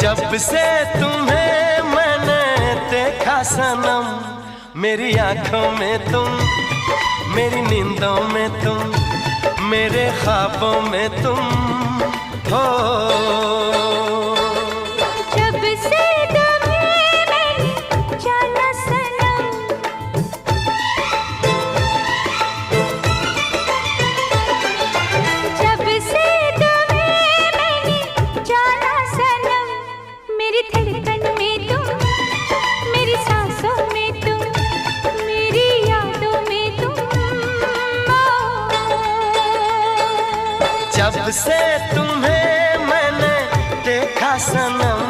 जब से तुम्हें मैंने देखा सनम, मेरी आंखों में तुम, मेरी नींदों में तुम, मेरे ख्वाबों में तुम हो। जब से तुम्हें मैंने जाना सनम, जब से तुम्हें मैंने जाना सनम, मेरी धड़कन में तुम, मेरी सांसों में तुम, मेरी यादों में तुम जब से तुम्हें मैंने देखा सनम,